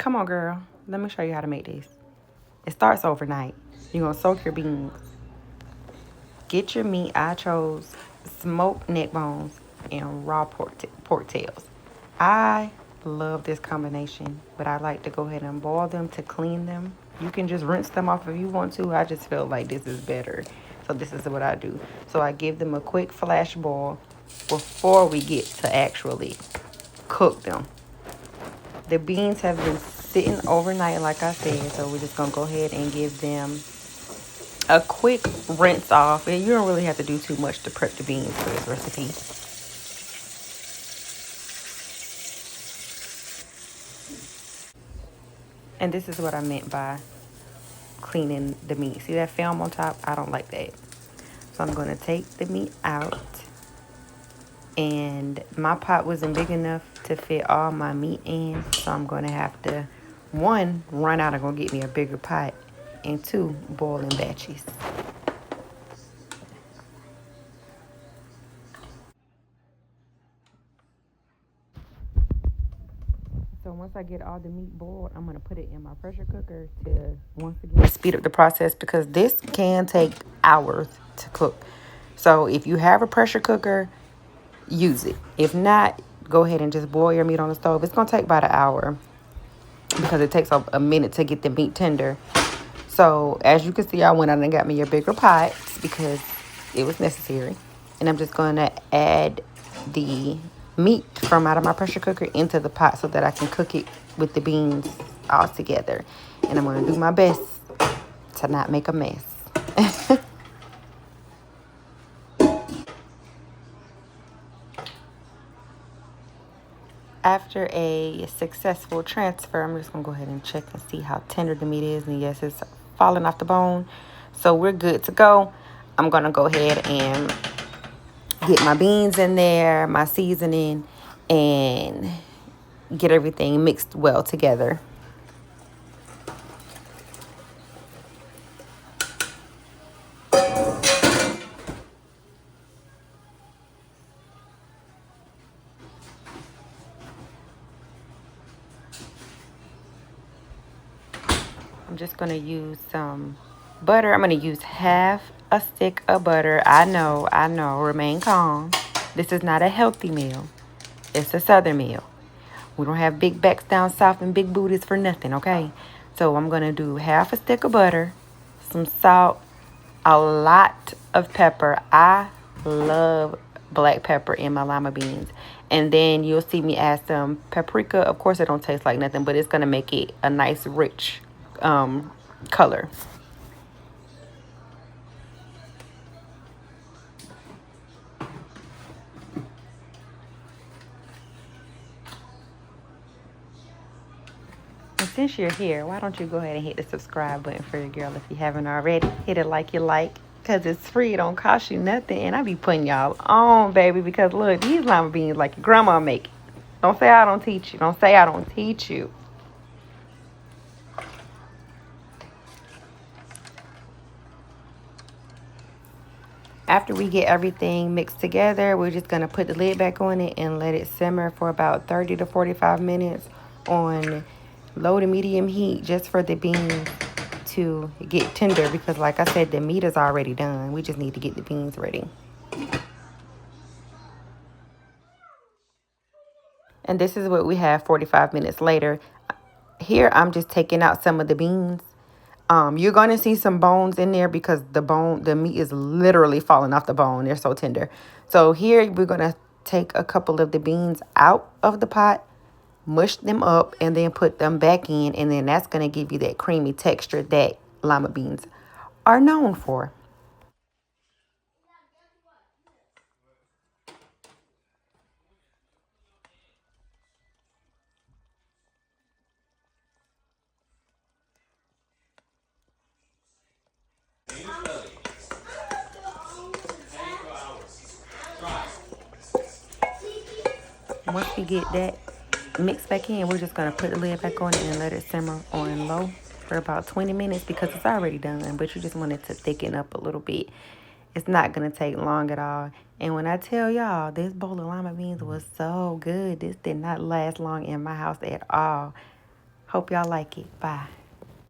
Come on, girl. Let me show you how to make this. It starts overnight. You're going to soak your beans. Get your meat. I chose smoked neck bones and raw pork tails. I love this combination, but I like to go ahead and boil them to clean them. You can just rinse them off if you want to. I just feel like this is better. So this is what I do. So I give them a quick flash boil before we get to actually cook them. The beans have been sitting overnight, like I said, so we're just going to go ahead and give them a quick rinse off. And you don't really have to do too much to prep the beans for this recipe. And this is what I meant by cleaning the meat. See that film on top? I don't like that. So I'm going to take the meat out. And my pot wasn't big enough to fit all my meat in. So I'm going to have to, one, run out and go get me a bigger pot. And two, boil in batches. So once I get all the meat boiled, I'm going to put it in my pressure cooker to, once again, speed up the process because this can take hours to cook. So if you have a pressure cooker, use it. If not, go ahead and just boil your meat on the stove. It's going to take about an hour because it takes a minute to get the meat tender. So as you can see, I went out and got me a bigger pot because it was necessary. And I'm just going to add the meat from out of my pressure cooker into the pot so that I can cook it with the beans all together. And I'm going to do my best to not make a mess. After a successful transfer, I'm just going to go ahead and check and see how tender the meat is. And yes, it's falling off the bone. So we're good to go. I'm going to go ahead and get my beans in there, my seasoning, and get everything mixed well together. I'm just going to use some butter. I'm going to use half a stick of butter. I know. Remain calm. This is not a healthy meal. It's a southern meal. We don't have big backs down south and big booties for nothing, okay? So I'm going to do half a stick of butter, some salt, a lot of pepper. I love black pepper in my lima beans. And then you'll see me add some paprika. Of course, it don't taste like nothing, but it's going to make it a nice, rich color. And since you're here, why don't you go ahead and hit the subscribe button for your girl if you haven't already. Hit it like you like, because it's free. It don't cost you nothing. And I be putting y'all on, baby, because look, these lima beans like your grandma make it. Don't say I don't teach you. Don't say I don't teach you. After we get everything mixed together, we're just going to put the lid back on it and let it simmer for about 30 to 45 minutes on low to medium heat just for the beans to get tender because, like I said, the meat is already done. We just need to get the beans ready. And this is what we have 45 minutes later. Here, I'm just taking out some of the beans. You're going to see some bones in there because the meat is literally falling off the bone. They're so tender. So here we're going to take a couple of the beans out of the pot, mush them up, and then put them back in. And then that's going to give you that creamy texture that lima beans are known for. Once we get that mixed back in, we're just going to put the lid back on it and let it simmer on low for about 20 minutes because it's already done, but you just want it to thicken up a little bit. It's not going to take long at all. And when I tell y'all, this bowl of lima beans was so good, this did not last long in my house at all. Hope y'all like it. Bye.